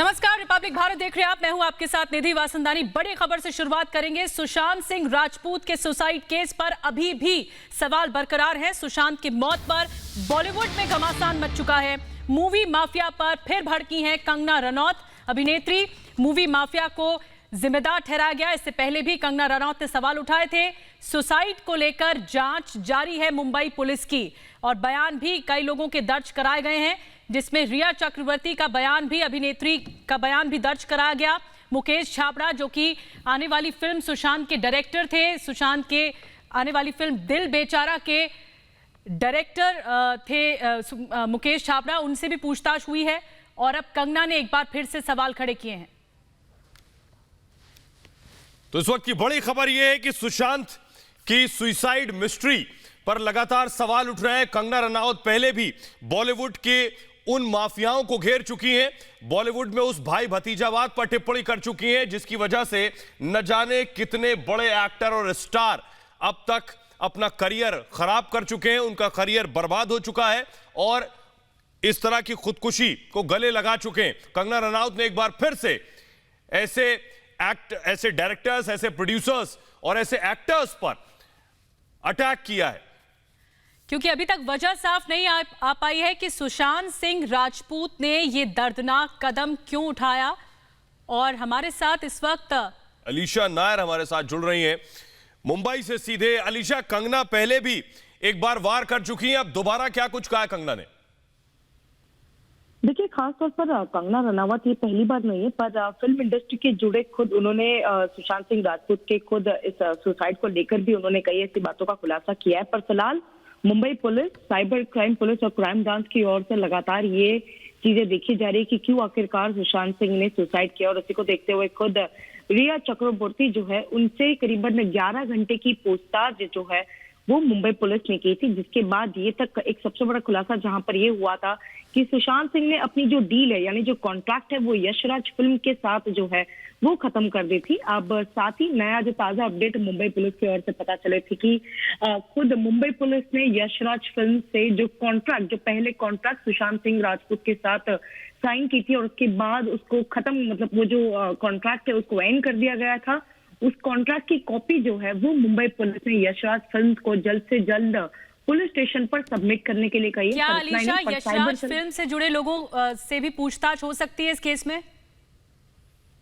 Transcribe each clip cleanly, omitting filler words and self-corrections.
नमस्कार, रिपब्लिक भारत देख रहे हैं आप। मैं हूं आपके साथ निधि वासंदानी। बड़ी खबर से शुरुआत करेंगे। सुशांत सिंह राजपूत के सुसाइड केस पर अभी भी सवाल बरकरार है। सुशांत की मौत पर बॉलीवुड में घमासान मच चुका है। मूवी माफिया पर फिर भड़की हैं कंगना रनौत। अभिनेत्री मूवी माफिया को जिम्मेदार ठहराया गया। इससे पहले भी कंगना रनौत ने सवाल उठाए थे। सुसाइड को लेकर जांच जारी है मुंबई पुलिस की, और बयान भी कई लोगों के दर्ज कराए गए हैं, जिसमें रिया चक्रवर्ती का बयान भी, अभिनेत्री का बयान भी दर्ज कराया गया। मुकेश छाबड़ा, जो कि आने वाली फिल्म सुशांत के डायरेक्टर थे, सुशांत के आने वाली फिल्म दिल बेचारा के डायरेक्टर थे मुकेश छाबड़ा, उनसे भी पूछताछ हुई है। और अब कंगना ने एक बार फिर से सवाल खड़े किए हैं। तो इस वक्त की बड़ी खबर यह है कि सुशांत की सुसाइड मिस्ट्री पर लगातार सवाल उठ रहे हैं। कंगना रनौत पहले भी बॉलीवुड के उन माफियाओं को घेर चुकी हैं, बॉलीवुड में उस भाई भतीजावाद पर टिप्पणी कर चुकी हैं, जिसकी वजह से न जाने कितने बड़े एक्टर और स्टार अब तक अपना करियर खराब कर चुके हैं, उनका करियर बर्बाद हो चुका है और इस तरह की खुदकुशी को गले लगा चुके हैं। कंगना रनौत ने एक बार फिर से ऐसे डायरेक्टर्स, ऐसे प्रोड्यूसर्स और ऐसे एक्टर्स पर अटैक किया है, क्योंकि अभी तक वजह साफ नहीं आ पाई है कि सुशांत सिंह राजपूत ने ये दर्दनाक कदम क्यों उठाया। और हमारे साथ इस वक्त अलीशा नायर हमारे साथ जुड़ रही हैं मुंबई से सीधे। अलीशा, कंगना पहले भी एक बार वार कर चुकी हैं, अब दोबारा क्या कुछ कहा है कंगना ने? देखिए, खासतौर पर कंगना रनावत ये पहली बार नहीं है, पर फिल्म इंडस्ट्री के जुड़े खुद उन्होंने सुशांत सिंह राजपूत के खुद इस सुसाइड को लेकर भी उन्होंने कई ऐसी बातों का खुलासा किया है। पर फिलहाल Mumbai police, cyber crime police और क्राइम ब्रांच की ओर से लगातार ये चीजें देखी जा रही है कि क्यों आखिरकार सुशांत सिंह ने सुसाइड किया। और इसी को देखते हुए खुद रिया चक्रवर्ती जो है, उनसे करीबन 11 घंटे की पूछताछ जो है वो मुंबई पुलिस ने की थी, जिसके बाद ये तक एक सबसे बड़ा खुलासा जहां पर ये हुआ था कि सुशांत सिंह ने अपनी जो डील है, यानी जो कॉन्ट्रैक्ट है, वो यशराज फिल्म के साथ जो है वो खत्म कर दी थी। अब साथ ही नया जो ताजा अपडेट मुंबई पुलिस की ओर से पता चले थे कि खुद मुंबई पुलिस ने यशराज फिल्म से जो पहले कॉन्ट्रैक्ट सुशांत सिंह राजपूत के साथ साइन की थी और उसके बाद उसको खत्म, मतलब वो जो कॉन्ट्रैक्ट है उसको एंड कर दिया गया था, उस कॉन्ट्रैक्ट की कॉपी जो है वो मुंबई पुलिस ने यशराज फिल्म को जल्द से जल्द पुलिस स्टेशन पर सबमिट करने के लिए कही है। क्या अलीशा, यशराज फिल्म से जुड़े लोगों से भी पूछताछ हो सकती है इस केस में?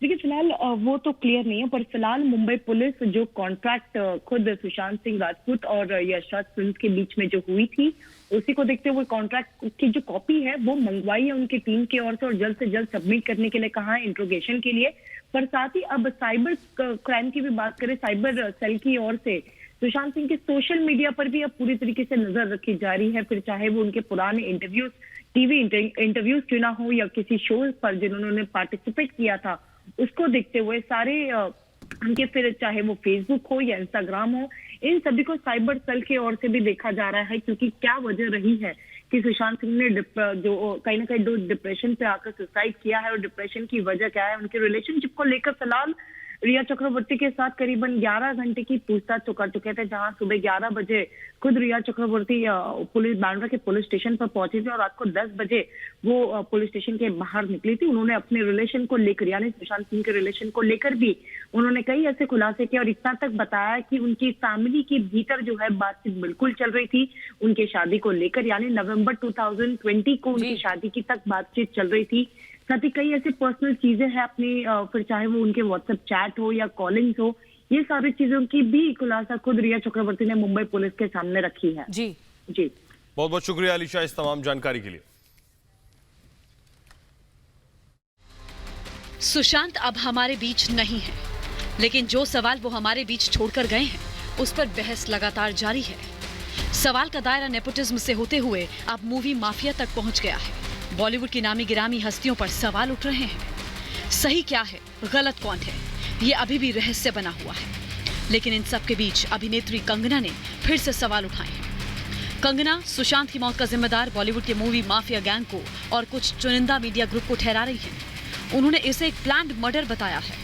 देखिए, फिलहाल वो तो क्लियर नहीं है, पर फिलहाल मुंबई पुलिस जो कॉन्ट्रैक्ट खुद सुशांत सिंह राजपूत और यशराज फिल्म के बीच में जो हुई थी, उसी को देखते हुए कॉन्ट्रैक्ट की जो कॉपी है वो मंगवाई है उनकी टीम की ओर से और जल्द से जल्द सबमिट करने के लिए कहा है, इंट्रोगेशन के लिए। पर साथ ही अब साइबर क्राइम की भी बात करें, साइबर सेल की ओर से सुशांत सिंह के सोशल मीडिया पर भी अब पूरी तरीके से नजर रखी जा रही है। फिर चाहे वो उनके पुराने इंटरव्यूज, टीवी इंटरव्यूज क्यों ना हो, या किसी शो पर जिन्होंने पार्टिसिपेट किया था, उसको देखते हुए सारे उनके, फिर चाहे वो फेसबुक हो या इंस्टाग्राम हो, इन सभी को साइबर सेल की ओर से भी देखा जा रहा है। क्योंकि क्या वजह रही है कि सुशांत सिंह ने जो कहीं ना कहीं डिप्रेशन पे आकर सुसाइड किया है, और डिप्रेशन की वजह क्या है, उनके रिलेशनशिप को लेकर फिलहाल रिया चक्रवर्ती के साथ करीबन 11 घंटे की पूछताछ तो कर चुके थे, जहां सुबह 11 बजे खुद रिया चक्रवर्ती पुलिस बांद्रा के पुलिस स्टेशन पर पहुंची थी और रात को 10 बजे वो पुलिस स्टेशन के बाहर निकली थी। उन्होंने अपने रिलेशन को लेकर, यानी सुशांत सिंह के रिलेशन को लेकर भी उन्होंने कई ऐसे खुलासे किए और इतना तक बताया कि उनकी फैमिली के भीतर जो है बातचीत बिल्कुल चल रही थी उनकी शादी को लेकर, यानी नवंबर 2020 को उनकी शादी की तक बातचीत चल रही थी। साथ ही कई ऐसी पर्सनल चीजें हैं अपनी, फिर चाहे वो उनके व्हाट्सएप चैट हो या कॉलिंग्स हो, ये सारी चीजों की भी खुलासा खुद रिया चक्रवर्ती ने मुंबई पुलिस के सामने रखी है। जी बहुत बहुत शुक्रिया अलीशा इस तमाम जानकारी के लिए। सुशांत अब हमारे बीच नहीं है, लेकिन जो सवाल वो हमारे बीच छोड़कर गए हैं उस पर बहस लगातार जारी है। सवाल का दायरा नेपोटिज्म से होते हुए अब मूवी माफिया तक पहुंच गया है। बॉलीवुड की नामी गिरामी हस्तियों पर सवाल उठ रहे हैं। सही क्या है, गलत कौन है, ये अभी भी रहस्य बना हुआ है। लेकिन इन सब के बीच अभिनेत्री कंगना ने फिर से सवाल उठाए हैं। कंगना सुशांत की मौत का जिम्मेदार बॉलीवुड के मूवी माफिया गैंग को और कुछ चुनिंदा मीडिया ग्रुप को ठहरा रही है। उन्होंने इसे एक प्लान्ड मर्डर बताया है।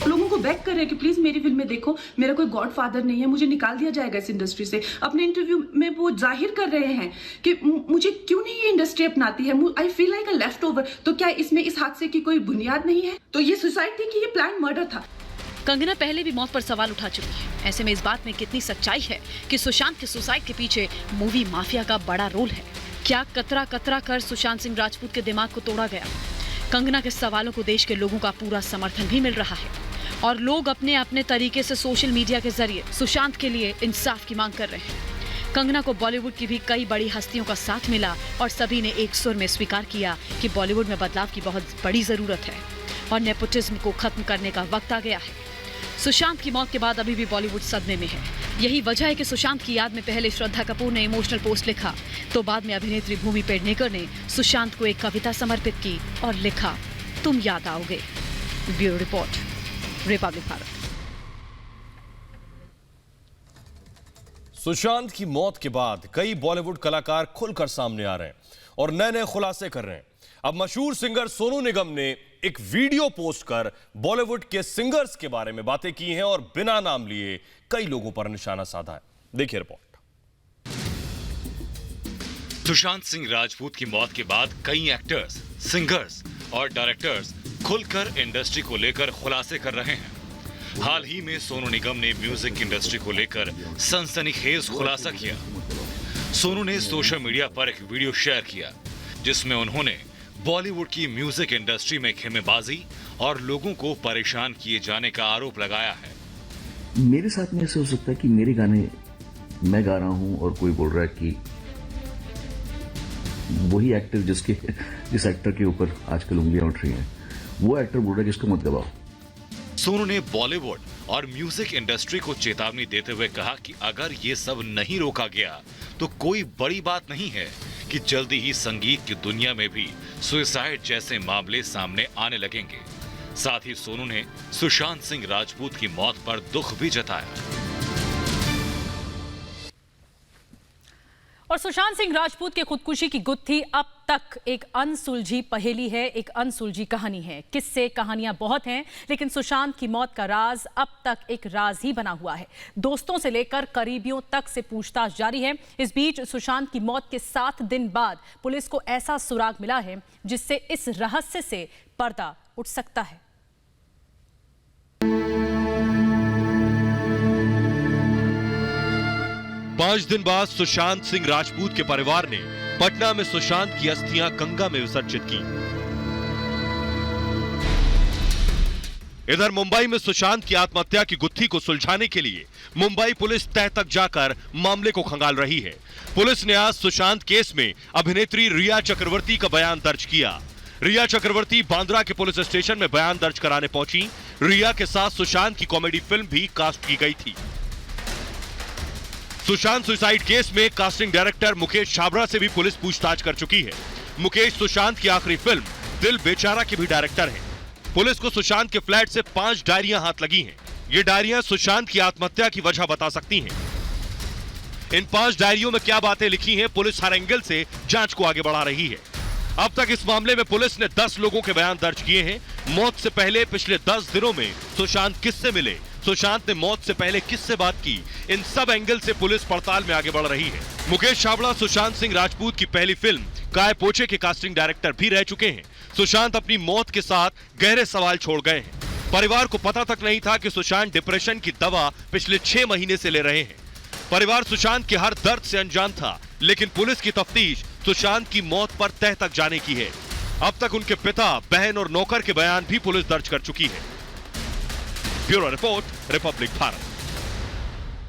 लोगों को बैक कर रहे हैं कि प्लीज मेरी फिल्म में देखो, मेरा कोई गॉडफादर नहीं है, मुझे निकाल दिया जाएगा इस इंडस्ट्री से। अपने इंटरव्यू में वो जाहिर कर रहे हैं कि मुझे क्यों नहीं ये इंडस्ट्री अपनाती है, I feel like a left over. तो क्या इसमें इस हादसे की कोई बुनियाद नहीं है? तो ये सुसाइड थी कि ये प्लान मर्डर था? कंगना पहले भी मौत पर सवाल उठा चुकी है। ऐसे में इस बात में कितनी सच्चाई है कि सुशांत के सुसाइड के पीछे मूवी माफिया का बड़ा रोल है? क्या कतरा कतरा कर सुशांत सिंह राजपूत के दिमाग को तोड़ा गया? कंगना के सवालों को देश के लोगों का पूरा समर्थन भी मिल रहा है और लोग अपने अपने तरीके से सोशल मीडिया के जरिए सुशांत के लिए इंसाफ की मांग कर रहे हैं। कंगना को बॉलीवुड की भी कई बड़ी हस्तियों का साथ मिला और सभी ने एक सुर में स्वीकार किया कि बॉलीवुड में बदलाव की बहुत बड़ी जरूरत है और नेपोटिज्म को खत्म करने का वक्त आ गया है। सुशांत की मौत के बाद अभी भी बॉलीवुड सदमे में है। यही वजह है कि सुशांत की याद में पहले श्रद्धा कपूर ने इमोशनल पोस्ट लिखा, तो बाद में अभिनेत्री भूमि पेडनेकर ने सुशांत को एक कविता समर्पित की और लिखा, तुम याद आओगे। Bureau report, Republic Bharat. Sushant की मौत के बाद कई बॉलीवुड कलाकार खुलकर सामने आ रहे हैं और नए नए खुलासे कर रहे हैं। अब मशहूर सिंगर सोनू निगम ने एक वीडियो पोस्ट कर बॉलीवुड के सिंगर्स के बारे में बातें की हैं और बिना नाम लिए कई लोगों पर निशाना साधा है। देखिए रिपोर्ट। सुशांत सिंह राजपूत की मौत के बाद कई एक्टर्स, सिंगर्स और डायरेक्टर्स खुलकर इंडस्ट्री को लेकर खुलासे कर रहे हैं। हाल ही में सोनू निगम ने म्यूजिक इंडस्ट्री को लेकर सनसनीखेज खुलासा किया। सोनू ने सोशल मीडिया पर एक वीडियो शेयर किया जिसमें उन्होंने बॉलीवुड की म्यूजिक इंडस्ट्री में खेमेबाजी और लोगों को परेशान किए जाने का आरोप लगाया है। मेरे साथ में ऐसे हो सकता है कि मेरे गाने मैं गा रहा हूं और कोई बोल रहा है कि वही एक्टर जिस एक्टर के ऊपर आजकल उंगलियां उठ रही हैं, वो एक्टर बोल रहा है कि इसको मत दबाओ। सोनू ने बॉलीवुड और म्यूजिक इंडस्ट्री को चेतावनी देते हुए कहा कि अगर ये सब नहीं रोका गया तो कोई बड़ी बात नहीं है कि जल्दी ही संगीत की दुनिया में भी सुसाइड जैसे मामले सामने आने लगेंगे। साथ ही सोनू ने सुशांत सिंह राजपूत की मौत पर दुख भी जताया। और सुशांत सिंह राजपूत के खुदकुशी की गुत्थी अब तक एक अनसुलझी पहेली है, एक अनसुलझी कहानी है। किस्से कहानियां बहुत हैं, लेकिन सुशांत की मौत का राज अब तक एक राज ही बना हुआ है। दोस्तों से लेकर करीबियों तक से पूछताछ जारी है। इस बीच सुशांत की मौत के 7 दिन बाद पुलिस को ऐसा सुराग मिला है जिससे इस रहस्य से पर्दा उठ सकता है। पांच दिन बाद सुशांत सिंह राजपूत के परिवार ने पटना में सुशांत की अस्थियां गंगा में विसर्जित की। इधर मुंबई में सुशांत की आत्महत्या की गुत्थी को सुलझाने के लिए मुंबई पुलिस तह तक जाकर मामले को खंगाल रही है। पुलिस ने आज सुशांत केस में अभिनेत्री रिया चक्रवर्ती का बयान दर्ज किया। रिया चक्रवर्ती बांद्रा के पुलिस स्टेशन में बयान दर्ज कराने पहुंची। रिया के साथ सुशांत की कॉमेडी फिल्म भी कास्ट की गई थी। सुशांत सुसाइड केस में कास्टिंग डायरेक्टर मुकेश छाबड़ा से भी पुलिस पूछताछ कर चुकी है। मुकेश सुशांत की आखिरी फिल्म दिल बेचारा के भी डायरेक्टर हैं। पुलिस को सुशांत के फ्लैट से 5 डायरियां हाथ लगी हैं। ये डायरियां सुशांत की आत्महत्या की वजह बता सकती हैं। इन 5 डायरियों में क्या बातें लिखी हैं, पुलिस हर एंगल से जांच को आगे बढ़ा रही है। अब तक इस मामले में पुलिस ने 10 लोगों के बयान दर्ज किए हैं। मौत से पहले पिछले 10 दिनों में सुशांत किससे मिले, सुशांत ने मौत से पहले किससे बात की, इन सब एंगल से पुलिस पड़ताल में आगे बढ़ रही है। मुकेश छाबड़ा सुशांत सिंह राजपूत की पहली फिल्म काय पोछे के कास्टिंग डायरेक्टर भी रह चुके हैं। सुशांत अपनी मौत के साथ गहरे सवाल छोड़ गए हैं। परिवार को पता तक नहीं था कि सुशांत डिप्रेशन की दवा पिछले 6 महीने से ले रहे हैं। परिवार सुशांत के हर दर्द से अनजान था, लेकिन पुलिस की तफ्तीश सुशांत की मौत पर तह तक जाने की है। अब तक उनके पिता, बहन और नौकर के बयान भी पुलिस दर्ज कर चुकी है। Bureau report, Republic Bharat.